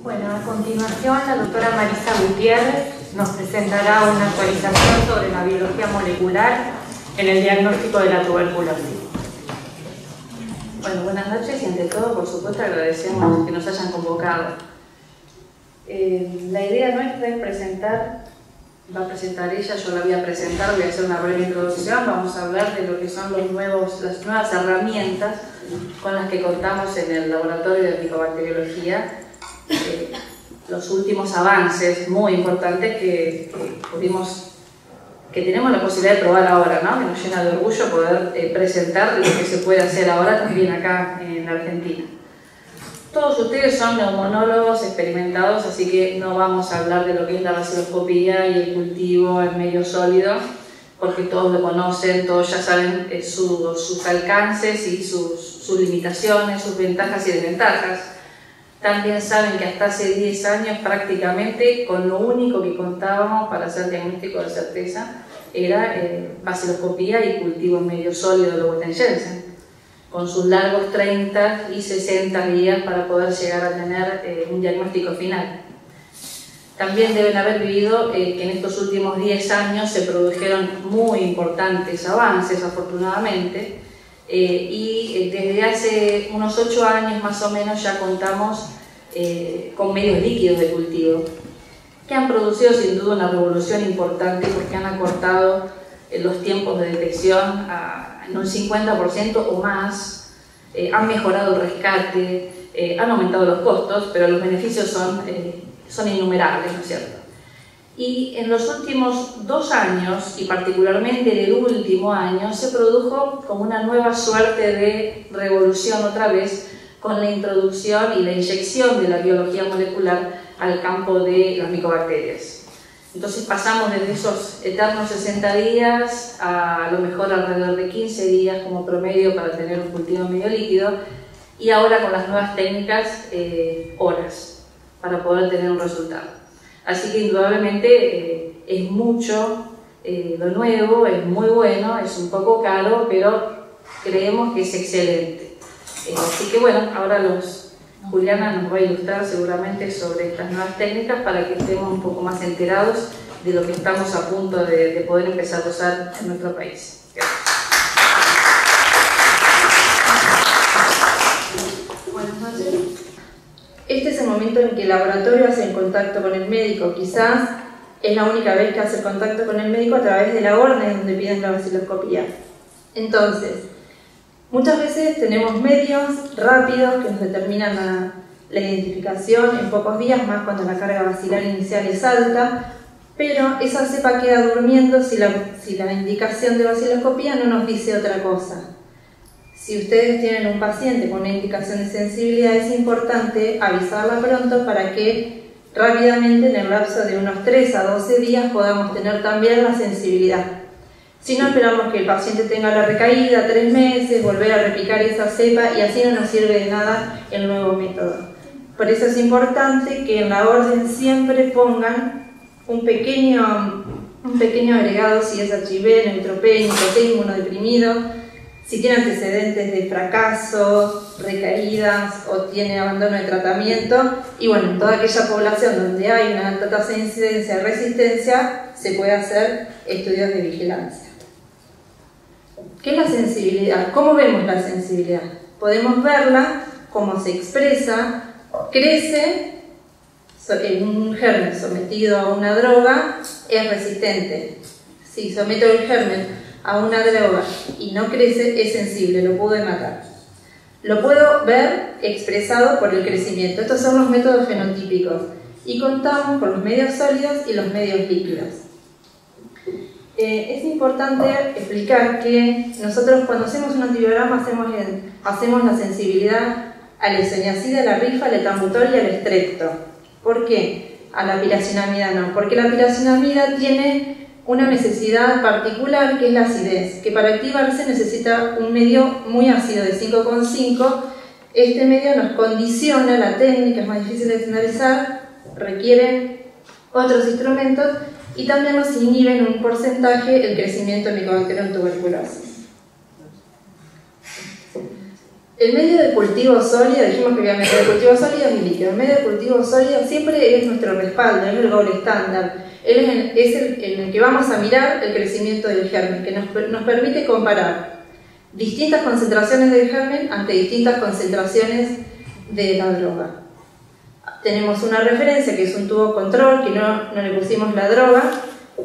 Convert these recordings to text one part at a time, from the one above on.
Bueno, a continuación la doctora Marisa Gutiérrez nos presentará una actualización sobre la biología molecular en el diagnóstico de la tuberculosis. Bueno, buenas noches y ante todo, por supuesto, agradecemos que nos hayan convocado. La idea nuestra es va a presentar ella, yo la voy a presentar, voy a hacer una breve introducción, vamos a hablar de lo que son las nuevas herramientas con las que contamos en el laboratorio de micobacteriología, los últimos avances muy importantes que tenemos la posibilidad de probar ahora, ¿no? Que nos llena de orgullo poder presentar lo que se puede hacer ahora también acá en Argentina. Todos ustedes son neumonólogos experimentados, así que no vamos a hablar de lo que es la baciloscopía y el cultivo en medio sólido, porque todos lo conocen, todos ya saben sus alcances y sus limitaciones, sus ventajas y desventajas. También saben que hasta hace 10 años prácticamente con lo único que contábamos para hacer diagnóstico de certeza era baciloscopía y cultivo en medio sólido de Lowetten-Jensen, con sus largos 30 y 60 días para poder llegar a tener un diagnóstico final. También deben haber vivido que en estos últimos 10 años se produjeron muy importantes avances, afortunadamente, y desde hace unos 8 años más o menos ya contamos con medios líquidos de cultivo, que han producido sin duda una revolución importante porque han acortado los tiempos de detección en un 50% o más, han mejorado el rescate, han aumentado los costos, pero los beneficios son innumerables, ¿no es cierto? Y en los últimos 2 años, y particularmente en el último año, se produjo como una nueva suerte de revolución otra vez con la introducción y la inyección de la biología molecular al campo de las micobacterias. Entonces pasamos desde esos eternos 60 días a lo mejor alrededor de 15 días como promedio para tener un cultivo medio líquido, y ahora con las nuevas técnicas, horas para poder tener un resultado. Así que indudablemente es mucho lo nuevo, es muy bueno, es un poco caro, pero creemos que es excelente. Así que bueno, ahora Juliana nos va a ilustrar seguramente sobre estas nuevas técnicas para que estemos un poco más enterados de lo que estamos a punto de poder empezar a usar en nuestro país. Gracias. Buenas noches. Este es el momento en que el laboratorio hace el contacto con el médico. Quizás es la única vez que hace el contacto con el médico a través de la orden donde piden la baciloscopía. Entonces, muchas veces tenemos medios rápidos que nos determinan la identificación en pocos días, más cuando la carga bacilar inicial es alta, pero esa cepa queda durmiendo si la indicación de baciloscopía no nos dice otra cosa. Si ustedes tienen un paciente con una indicación de sensibilidad, es importante avisarla pronto para que rápidamente en el lapso de unos 3 a 12 días podamos tener también la sensibilidad. Si no, esperamos que el paciente tenga la recaída 3 meses, volver a repicar esa cepa y así no nos sirve de nada el nuevo método. Por eso es importante que en la orden siempre pongan un pequeño agregado, si es HIV, neutropenia, inmunodeprimido, si tiene antecedentes de fracaso, recaídas o tiene abandono de tratamiento, y bueno, en toda aquella población donde hay una alta tasa de incidencia de resistencia, se puede hacer estudios de vigilancia. ¿Qué es la sensibilidad? ¿Cómo vemos la sensibilidad? Podemos verla, cómo se expresa, crece, un germen sometido a una droga es resistente. Si someto el germen a una droga y no crece, es sensible, lo puedo matar. Lo puedo ver expresado por el crecimiento. Estos son los métodos fenotípicos y contamos con los medios sólidos y los medios líquidos. Es importante explicar que nosotros cuando hacemos un antibiograma hacemos la sensibilidad al isoniazida, a la rifa, al etambutol y al estrepto. ¿Por qué? A la piracinamida no, porque la piracinamida tiene una necesidad particular que es la acidez, que para activarse necesita un medio muy ácido de 5,5. Este medio nos condiciona la técnica, es más difícil de finalizar, requieren otros instrumentos y también nos inhiben en un porcentaje el crecimiento de Mycobacterium tuberculosis. El medio de cultivo sólido, dijimos que había medio de cultivo sólido y líquido. El medio de cultivo sólido siempre es nuestro respaldo, es el gold estándar. Él es en el que vamos a mirar el crecimiento del germen, que nos permite comparar distintas concentraciones del germen ante distintas concentraciones de la droga. Tenemos una referencia que es un tubo control, que no le pusimos la droga,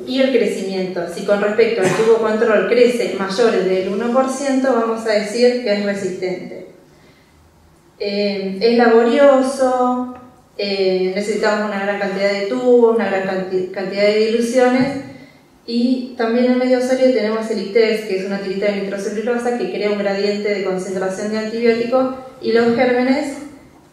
y el crecimiento. Si con respecto al tubo control crece mayor del 1%, vamos a decir que es resistente. Es laborioso, necesitamos una gran cantidad de tubos, una gran cantidad de diluciones, y también en medio sólido tenemos el ITES, que es una tirita de nitrocelulosa que crea un gradiente de concentración de antibiótico, y los gérmenes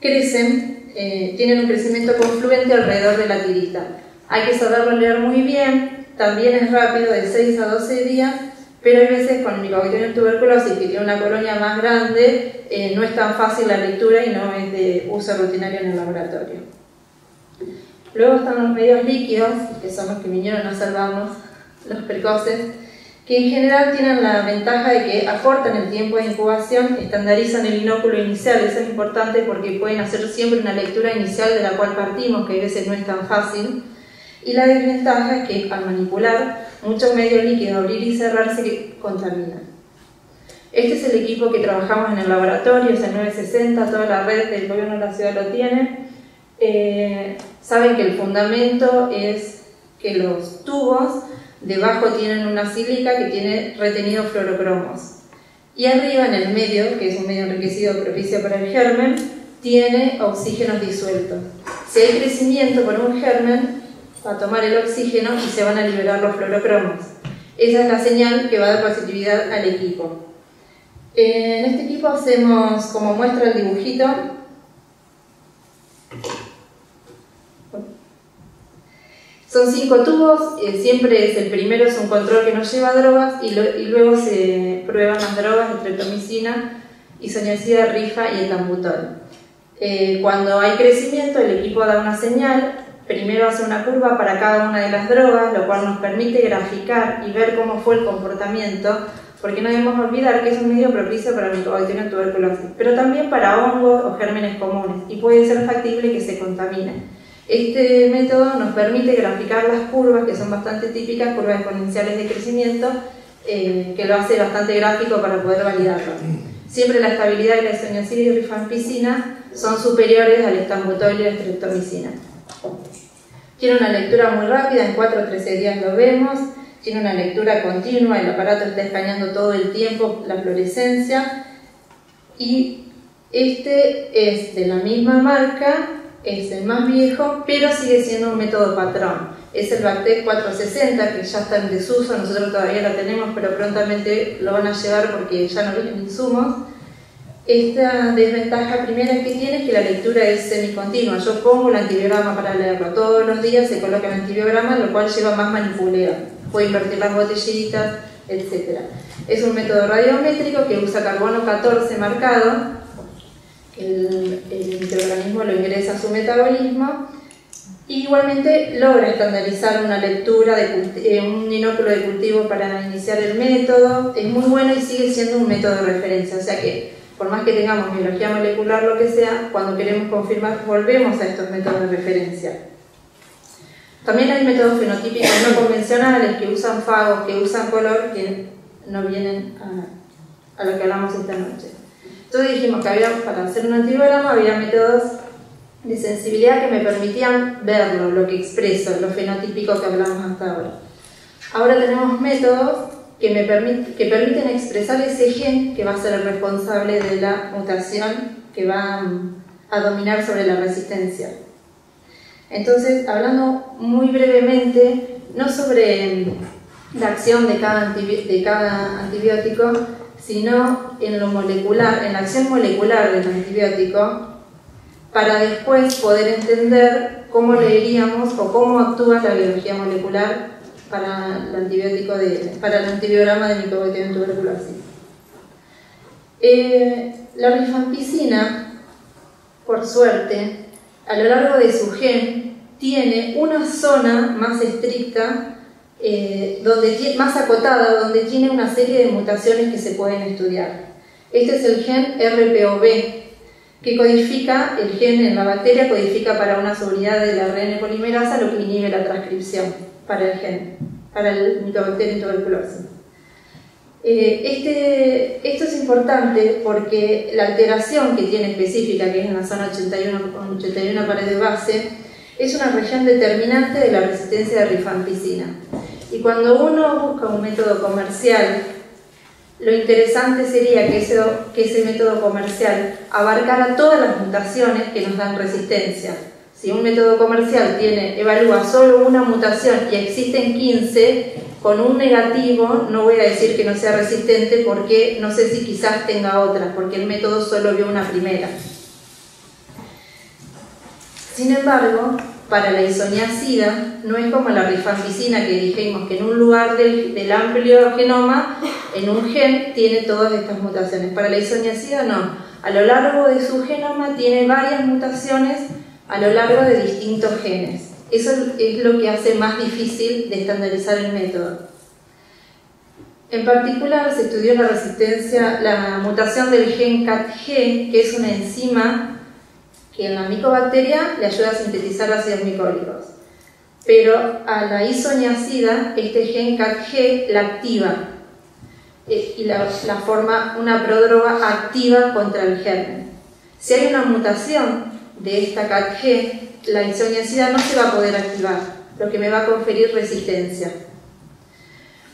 crecen, tienen un crecimiento confluente alrededor de la tirita. Hay que saberlo leer muy bien, también es rápido, de 6 a 12 días, pero hay veces con el Mycobacterium tuberculosis, que tiene una colonia más grande, no es tan fácil la lectura y no es de uso rutinario en el laboratorio. Luego están los medios líquidos, que son los que vinieron a salvarnos, los precoces, que en general tienen la ventaja de que acortan el tiempo de incubación, estandarizan el inóculo inicial. Eso es importante porque pueden hacer siempre una lectura inicial de la cual partimos, que a veces no es tan fácil. Y la desventaja es que al manipular muchos medios líquidos, abrir y cerrar, se contaminan. Este es el equipo que trabajamos en el laboratorio, es el 960, toda la red del gobierno de la ciudad lo tiene. Saben que el fundamento es que los tubos debajo tienen una sílica que tiene retenido fluorocromos. Y arriba, en el medio, que es un medio enriquecido propicio para el germen, tiene oxígenos disueltos. Si hay crecimiento por un germen, va a tomar el oxígeno y se van a liberar los fluorocromos. Esa es la señal que va a dar positividad al equipo. En este equipo hacemos, como muestra el dibujito, son 5 tubos, siempre es el primero, es un control que no lleva drogas, y luego se prueban las drogas, estreptomicina, isoniazida, rifa y etambutol. Cuando hay crecimiento, el equipo da una señal. Primero hace una curva para cada una de las drogas, lo cual nos permite graficar y ver cómo fue el comportamiento, porque no debemos olvidar que es un medio propicio para el Mycobacterium tuberculosis, pero también para hongos o gérmenes comunes, y puede ser factible que se contaminen. Este método nos permite graficar las curvas, que son bastante típicas, curvas exponenciales de crecimiento, que lo hace bastante gráfico para poder validarlo. Siempre la estabilidad de la isoniazida y rifampicina son superiores al etambutol y la estreptomicina. Tiene una lectura muy rápida, en 4 o 13 días lo vemos. Tiene una lectura continua, el aparato está escaneando todo el tiempo la fluorescencia. Y este es de la misma marca, es el más viejo, pero sigue siendo un método patrón. Es el Bactec 460, que ya está en desuso, nosotros todavía lo tenemos, pero prontamente lo van a llevar porque ya no vienen insumos. Esta desventaja primera que tiene es que la lectura es semicontinua. Yo pongo el antibiograma para leerlo. Todos los días se coloca el antibiograma, lo cual lleva más manipuleo. Puedo invertir las botellitas, etc. Es un método radiométrico que usa carbono 14 marcado. El microorganismo lo ingresa a su metabolismo. Y igualmente logra estandarizar una lectura de un inóculo de cultivo para iniciar el método. Es muy bueno y sigue siendo un método de referencia. O sea que por más que tengamos biología molecular, lo que sea, cuando queremos confirmar, volvemos a estos métodos de referencia. También hay métodos fenotípicos no convencionales que usan fagos, que usan color, que no vienen a lo que hablamos esta noche. Entonces dijimos que para hacer un antibiograma había métodos de sensibilidad que me permitían verlo, lo que expreso, lo fenotípico que hablamos hasta ahora. Ahora tenemos métodos que permiten expresar ese gen que va a ser el responsable de la mutación que va a dominar sobre la resistencia. Entonces, hablando muy brevemente, no sobre la acción de cada antibiótico, sino en lo molecular, en la acción molecular del antibiótico, para después poder entender cómo leeríamos o cómo actúa la biología molecular para el antibiograma de Mycobacterium tuberculosis. La rifampicina, por suerte, a lo largo de su gen, tiene una zona más estricta, más acotada, donde tiene una serie de mutaciones que se pueden estudiar. Este es el gen RPOB, que codifica, el gen en la bacteria codifica para una subunidad del ARN polimerasa, lo que inhibe la transcripción para el gen, para el Mycobacterium tuberculosis. Esto es importante porque la alteración que tiene específica, que es en la zona 81 con 81 pared de base, es una región determinante de la resistencia de rifampicina. Y cuando uno busca un método comercial, lo interesante sería que ese método comercial abarcara todas las mutaciones que nos dan resistencia. Si un método comercial evalúa solo una mutación y existen 15, con un negativo no voy a decir que no sea resistente porque no sé si quizás tenga otra, porque el método solo vio una primera. Sin embargo, para la isoniazida no es como la rifampicina, que dijimos que en un lugar del amplio genoma, en un gen, tiene todas estas mutaciones. Para la isoniazida no. A lo largo de su genoma tiene varias mutaciones a lo largo de distintos genes. Eso es lo que hace más difícil de estandarizar el método. En particular se estudió la mutación del gen CATG, que es una enzima que en la micobacteria le ayuda a sintetizar ácidos micólicos. Pero a la isoniazida, este gen CATG la activa y la forma una prodroga activa contra el germen. Si hay una mutación de esta CATG, la isoniazida no se va a poder activar, lo que me va a conferir resistencia.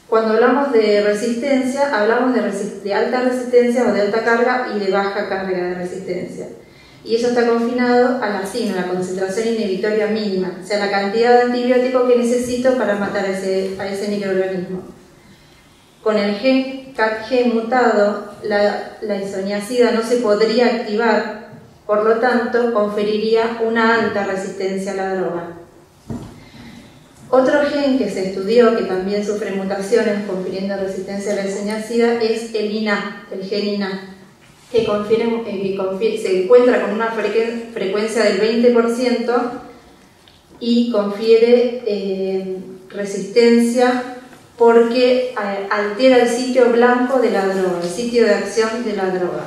Cuando hablamos de resistencia, hablamos de alta resistencia o de alta carga y de baja carga de resistencia. Y eso está confinado a la CIM, a la concentración inhibitoria mínima, o sea, la cantidad de antibiótico que necesito para matar a ese microorganismo. Con el gen CATG mutado, la isoniazida no se podría activar, por lo tanto, conferiría una alta resistencia a la droga. Otro gen que se estudió, que también sufre mutaciones confiriendo resistencia a la isoniazida, es el INA, el gen INA, que se encuentra con una frecuencia del 20% y confiere resistencia porque altera el sitio blanco de la droga, el sitio de acción de la droga.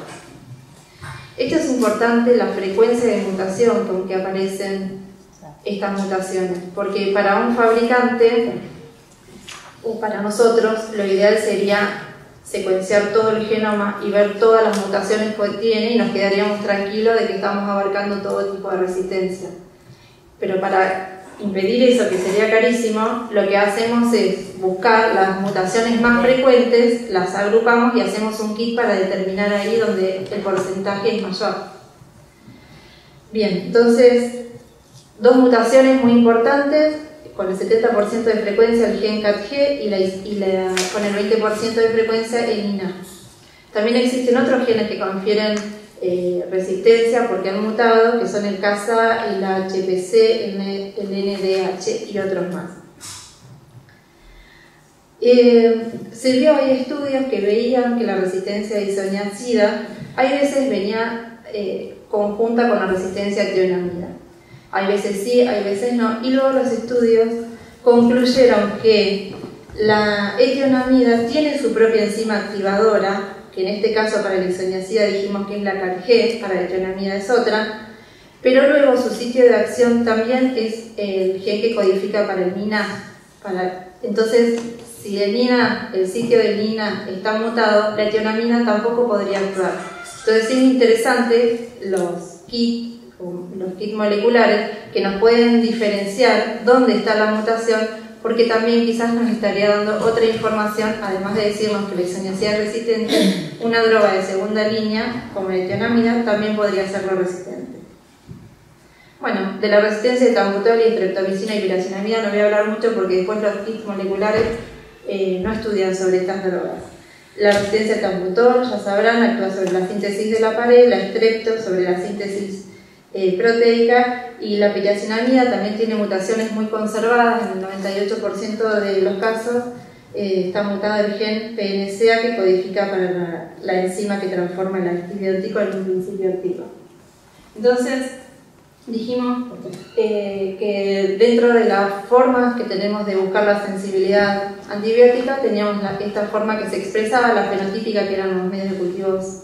Esto es importante, la frecuencia de mutación con que aparecen estas mutaciones, porque para un fabricante o para nosotros lo ideal sería secuenciar todo el genoma y ver todas las mutaciones que tiene y nos quedaríamos tranquilos de que estamos abarcando todo tipo de resistencia. Pero para impedir eso, que sería carísimo, lo que hacemos es buscar las mutaciones más frecuentes, las agrupamos y hacemos un kit para determinar ahí donde el porcentaje es mayor. Bien, entonces, dos mutaciones muy importantes, con el 70% de frecuencia el gen CATG con el 20% de frecuencia el INA. También existen otros genes que confieren resistencia porque han mutado, que son el CASA, el HPC, el NDH y otros más. Hay estudios que veían que la resistencia a isoniazida hay veces venía conjunta con la resistencia a tionamida. Hay veces sí, hay veces no, y luego los estudios concluyeron que la etionamida tiene su propia enzima activadora, que en este caso para la isoniazida dijimos que es la CATG, para la etionamida es otra, pero luego su sitio de acción también es el gen que codifica para el NINA. Entonces, si el sitio del NINA está mutado, la etionamida tampoco podría actuar. Entonces es interesante los kits moleculares que nos pueden diferenciar dónde está la mutación, porque también quizás nos estaría dando otra información, además de decirnos que la isoniazida es resistente, una droga de segunda línea, como la etionamida, también podría serlo resistente. Bueno, de la resistencia de tambutol y streptomicina y piracinamida no voy a hablar mucho porque después los kits moleculares no estudian sobre estas drogas. La resistencia de tambutol, ya sabrán, actúa sobre la síntesis de la pared, la strepto sobre la síntesis proteica, y la piracinamida también tiene mutaciones muy conservadas, en el 98% de los casos está mutado el gen PNCA que codifica para la enzima que transforma el antibiótico en un principio activo. Entonces, dijimos que dentro de las formas que tenemos de buscar la sensibilidad antibiótica, teníamos esta forma que se expresaba, la fenotípica, que eran los medios de cultivos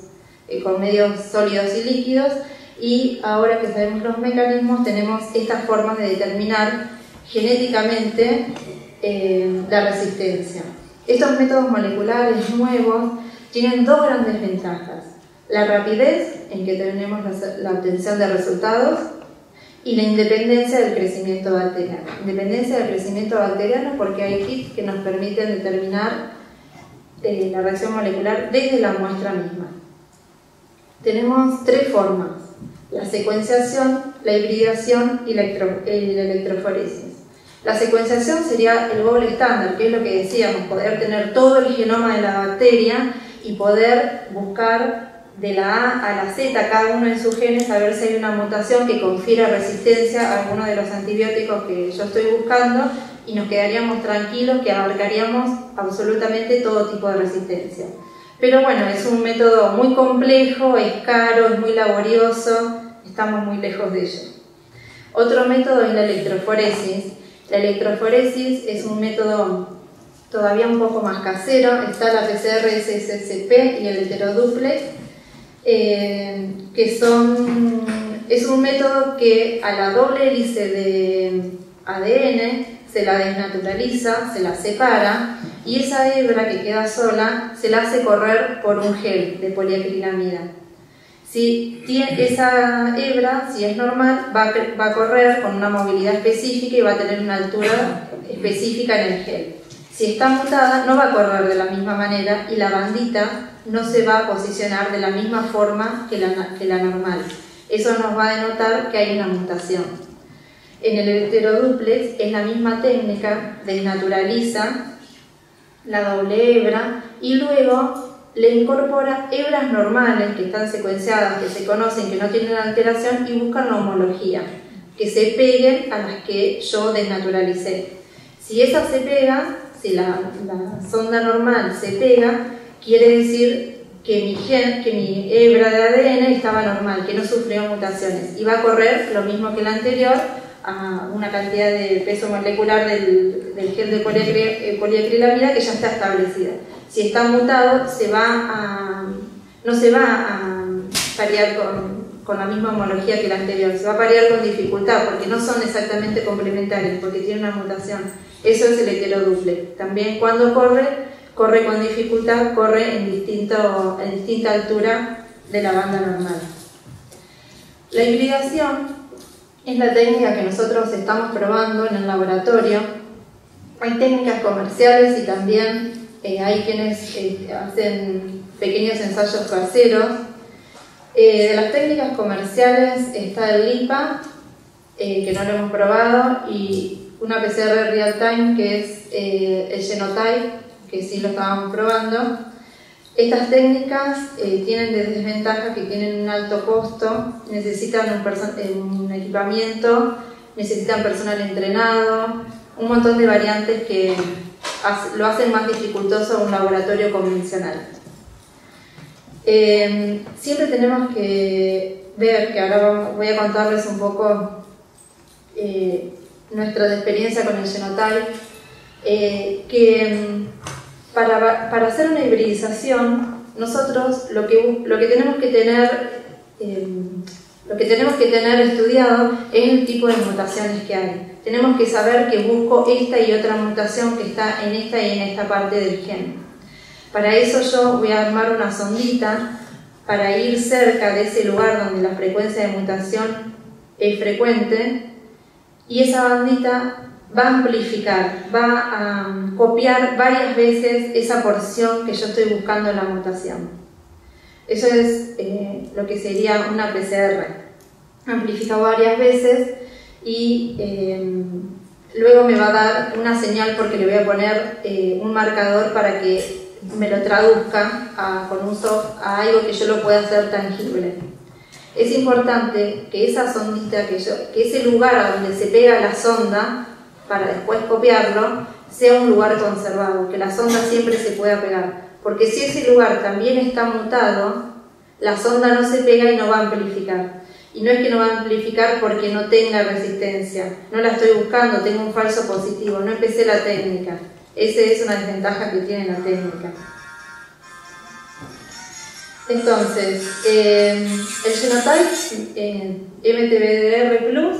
con medios sólidos y líquidos, y ahora que sabemos los mecanismos tenemos estas formas de determinar genéticamente la resistencia. Estos métodos moleculares nuevos tienen dos grandes ventajas: la rapidez en que tenemos la obtención de resultados y la independencia del crecimiento bacteriano. Independencia del crecimiento bacteriano porque hay kits que nos permiten determinar la reacción molecular desde la muestra misma. Tenemos tres formas: la secuenciación, la hibridación y la electroforesis. La secuenciación sería el gold estándar, que es lo que decíamos, poder tener todo el genoma de la bacteria y poder buscar de la A a la Z cada uno en sus genes a ver si hay una mutación que confiera resistencia a alguno de los antibióticos que yo estoy buscando, y nos quedaríamos tranquilos que abarcaríamos absolutamente todo tipo de resistencia. Pero bueno, es un método muy complejo, es caro, es muy laborioso, estamos muy lejos de ello. Otro método es la electroforesis. La electroforesis es un método todavía un poco más casero. Está la PCR-SSP y el heteroduplex, es un método que a la doble hélice de ADN se la desnaturaliza, se la separa, y esa hebra que queda sola se la hace correr por un gel de poliacrilamida. Si esa hebra, si es normal, va a correr con una movilidad específica y va a tener una altura específica en el gel. Si está mutada, no va a correr de la misma manera y la bandita no se va a posicionar de la misma forma que la normal. Eso nos va a denotar que hay una mutación. En el heteroduplex es la misma técnica, desnaturaliza la doble hebra y luego le incorpora hebras normales que están secuenciadas, que se conocen, que no tienen alteración, y buscan la homología, que se peguen a las que yo desnaturalicé. Si esa se pega, si la sonda normal se pega, quiere decir que mi hebra de ADN estaba normal, que no sufrió mutaciones, y va a correr lo mismo que la anterior a una cantidad de peso molecular del gel de poliacrilamida que ya está establecida. Si está mutado, no se va a parear con la misma homología que la anterior, se va a parear con dificultad porque no son exactamente complementarios, porque tiene una mutación. Eso es el heteroduplex. También cuando corre con dificultad, corre en distinta altura de la banda normal. La hibridación es la técnica que nosotros estamos probando en el laboratorio. Hay técnicas comerciales y también hay quienes hacen pequeños ensayos caseros. De las técnicas comerciales está el LIPA, que no lo hemos probado, y una PCR real time, que es el Genotype, que sí lo estábamos probando. Estas técnicas tienen desventajas, que tienen un alto costo, necesitan un equipamiento, necesitan personal entrenado, un montón de variantes que lo hacen más dificultoso a un laboratorio convencional. Siempre tenemos que ver, que ahora voy a contarles un poco nuestra experiencia con el Genotype, que para hacer una hibridización, nosotros lo que tenemos que tener estudiado es el tipo de mutaciones que hay. Tenemos que saber que busco esta y otra mutación que está en esta y en esta parte del gen. Para eso yo voy a armar una sondita para ir cerca de ese lugar donde la frecuencia de mutación es frecuente, y esa bandita va a amplificar, va a copiar varias veces esa porción que yo estoy buscando en la mutación. Eso es lo que sería una PCR. Amplifica varias veces y luego me va a dar una señal, porque le voy a poner un marcador para que me lo traduzca con un soft a algo que yo lo pueda hacer tangible. Es importante que esa sondita, que ese lugar a donde se pega la sonda para después copiarlo, sea un lugar conservado, que la sonda siempre se pueda pegar, porque si ese lugar también está mutado, la sonda no se pega y no va a amplificar. Y no es que no va a amplificar porque no tenga resistencia, no la estoy buscando, tengo un falso positivo, no empecé la técnica. Esa es una desventaja que tiene la técnica. Entonces, el Genotype MTBDR Plus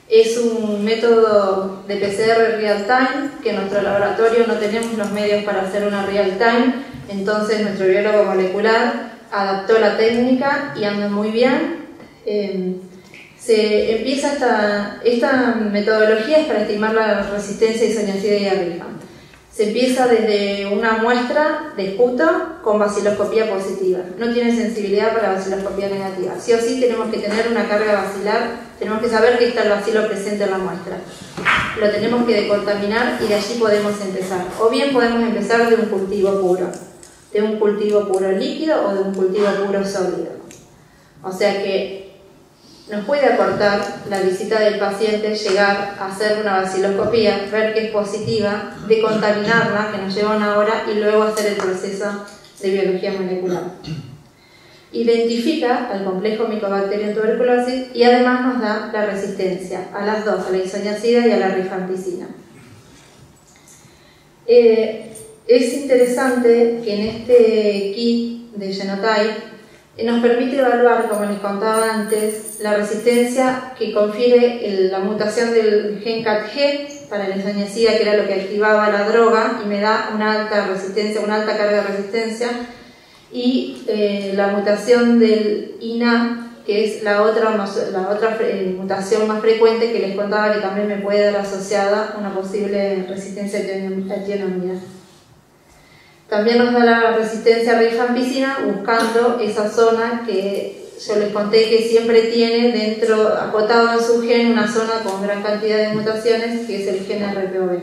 es un método de PCR real time que en nuestro laboratorio no tenemos los medios para hacer una real time, entonces nuestro biólogo molecular adaptó la técnica y anda muy bien. Se empieza esta metodología es para estimar la resistencia a isoniazida y a rifa. Se empieza desde una muestra de esputo con baciloscopía positiva. No tiene sensibilidad para baciloscopía negativa. Sí o sí tenemos que tener una carga bacilar, tenemos que saber que está el bacilo presente en la muestra. Lo tenemos que decontaminar y de allí podemos empezar. O bien podemos empezar de un cultivo puro líquido o de un cultivo puro sólido. O sea que nos puede acortar la visita del paciente, llegar a hacer una baciloscopía, ver que es positiva, decontaminarla, que nos lleva una hora, y luego hacer el proceso de biología molecular. Identifica al complejo Mycobacterium tuberculosis y además nos da la resistencia a las dos, a la isoniazida y a la rifampicina. Es interesante que en este kit de Genotype nos permite evaluar, como les contaba antes, la resistencia que confiere la mutación del gen CAT-G para la isoniazida, que era lo que activaba la droga, y me da una alta resistencia, una alta carga de resistencia, y la mutación del INA, que es la otra mutación más frecuente que les contaba, que también me puede dar asociada una posible resistencia a tionamida. También nos da la resistencia a rifampicina buscando esa zona que yo les conté que siempre tiene dentro, acotado en su gen, una zona con gran cantidad de mutaciones, que es el gen RPOB.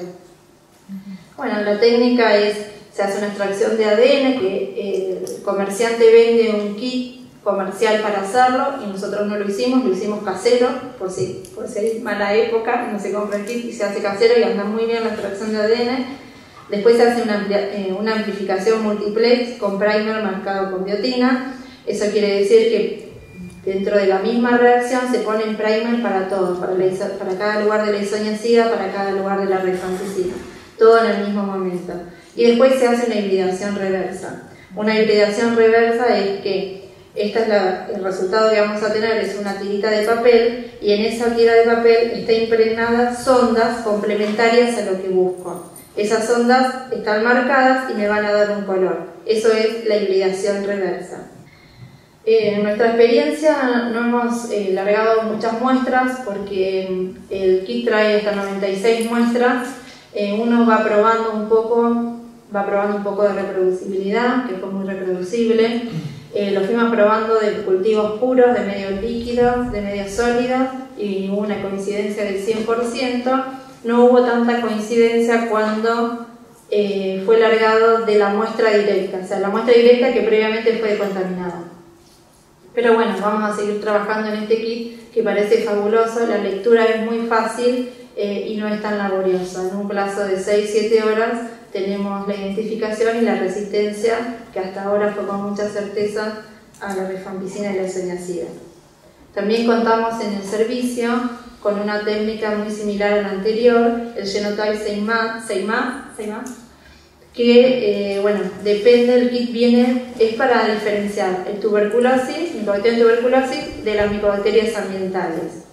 Bueno, la técnica es, se hace una extracción de ADN, que el comerciante vende un kit comercial para hacerlo, y nosotros no lo hicimos casero, por si hay mala época, no se compra el kit y se hace casero y anda muy bien la extracción de ADN. Después se hace una amplificación multiplex con primer marcado con biotina. Eso quiere decir que dentro de la misma reacción se ponen primer para todo, para cada lugar de la isoniazida, para cada lugar de la rifampicina, todo en el mismo momento. Y después se hace una hibridación reversa. Una hibridación reversa es que el resultado que vamos a tener es una tirita de papel, y en esa tira de papel está impregnada sondas complementarias a lo que busco. Esas ondas están marcadas y me van a dar un color. Eso es la hibridación reversa. En nuestra experiencia no hemos largado muchas muestras porque el kit trae hasta 96 muestras. Uno va probando un poco de reproducibilidad, que fue muy reproducible. Lo fuimos probando de cultivos puros, de medios líquidos, de medios sólidos, y hubo una coincidencia del 100%. No hubo tanta coincidencia cuando fue largado de la muestra directa, o sea, la muestra directa que previamente fue decontaminada. Pero bueno, vamos a seguir trabajando en este kit que parece fabuloso, la lectura es muy fácil y no es tan laboriosa. En un plazo de 6-7 horas tenemos la identificación y la resistencia, que hasta ahora fue con mucha certeza, a la rifampicina y la isoniazida. También contamos en el servicio con una técnica muy similar a la anterior, el Genotype SEIMA, que, bueno, depende, el kit es para diferenciar el Mycobacterium tuberculosis de las micobacterias ambientales,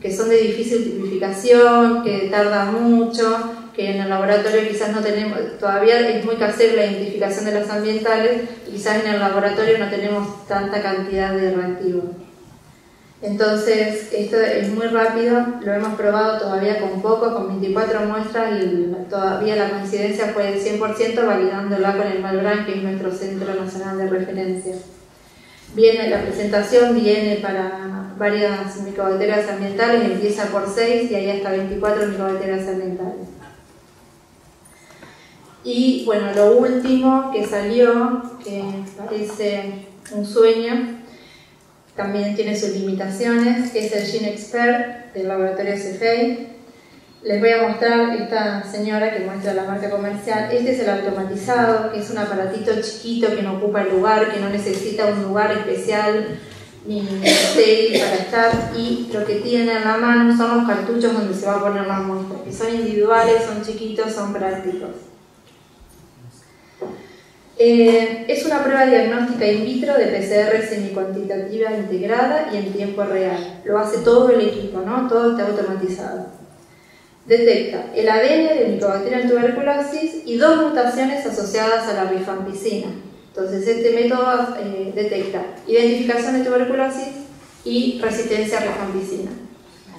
que son de difícil tipificación, que tarda mucho, que en el laboratorio quizás no tenemos, todavía es muy casera la identificación de las ambientales, y quizás en el laboratorio no tenemos tanta cantidad de reactivos. Entonces, esto es muy rápido, lo hemos probado todavía con 24 muestras, y todavía la coincidencia fue del 100%, validándola con el Malbrán, que es nuestro Centro Nacional de Referencia. La presentación viene para varias micobacterias ambientales, empieza por 6 y hay hasta 24 micobacterias ambientales. Y bueno, lo último que salió, que parece un sueño, también tiene sus limitaciones, es el GeneXpert del laboratorio CFEI. Les voy a mostrar esta señora que muestra la marca comercial. Este es el automatizado, que es un aparatito chiquito que no ocupa el lugar, que no necesita un lugar especial ni estéril para estar, y lo que tiene en la mano son los cartuchos donde se va a poner las muestras, que son individuales, son chiquitos, son prácticos. Es una prueba diagnóstica in vitro de PCR semicuantitativa integrada y en tiempo real. Lo hace todo el equipo, ¿no? Todo está automatizado. Detecta el ADN de Mycobacterium tuberculosis y 2 mutaciones asociadas a la rifampicina. Entonces, este método detecta identificación de tuberculosis y resistencia a rifampicina.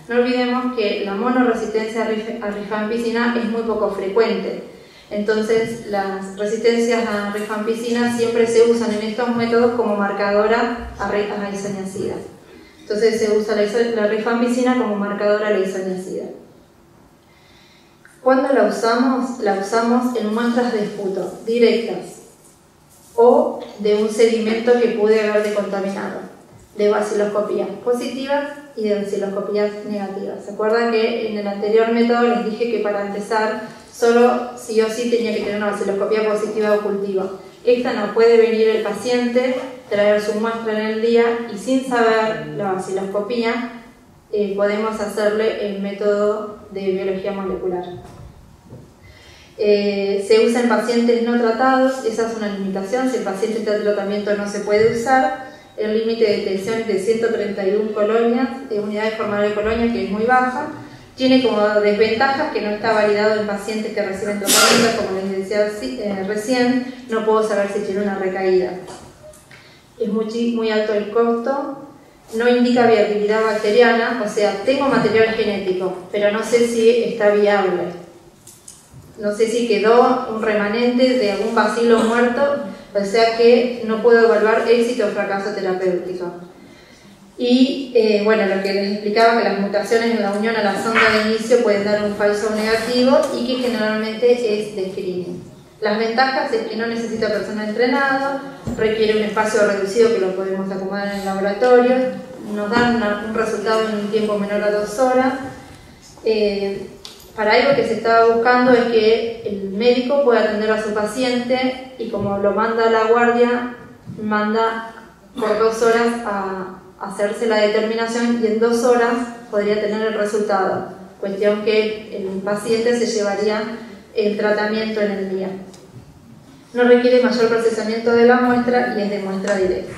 No olvidemos que la monoresistencia a rifampicina es muy poco frecuente. Entonces, las resistencias a rifampicina siempre se usan en estos métodos como marcadora a la isoniazida. Entonces, se usa la rifampicina como marcadora a la isoniazida. ¿Cuándo la usamos? La usamos en muestras de esputo directas o de un sedimento que pude haber decontaminado, de baciloscopías positivas y de baciloscopías negativas. ¿Se acuerdan que en el anterior método les dije que para empezar solo sí o sí tenía que tener una baciloscopía positiva o cultivo? Esta no, puede venir el paciente, traer su muestra en el día y sin saber la baciloscopía podemos hacerle el método de biología molecular. Se usa en pacientes no tratados, esa es una limitación. Si el paciente está en tratamiento no se puede usar. El límite de detección es de 131 colonias, unidades formales de colonia, que es muy baja. Tiene como desventajas que no está validado en pacientes que reciben tratamiento, como les decía recién, no puedo saber si tiene una recaída. Es muy alto el costo, no indica viabilidad bacteriana, o sea, tengo material genético, pero no sé si está viable. No sé si quedó un remanente de algún bacilo muerto, o sea que no puedo evaluar éxito o fracaso terapéutico. Y bueno, lo que les explicaba, que las mutaciones en la unión a la sonda de inicio pueden dar un falso negativo y que generalmente es de screening. Las ventajas es que no necesita personal entrenado, requiere un espacio reducido que lo podemos acomodar en el laboratorio, nos dan un resultado en un tiempo menor a 2 horas. Para algo que se estaba buscando es que el médico pueda atender a su paciente y como lo manda a la guardia, manda por 2 horas a hacerse la determinación y en 2 horas podría tener el resultado, cuestión que el paciente se llevaría el tratamiento en el día. No requiere mayor procesamiento de la muestra y es de muestra directa.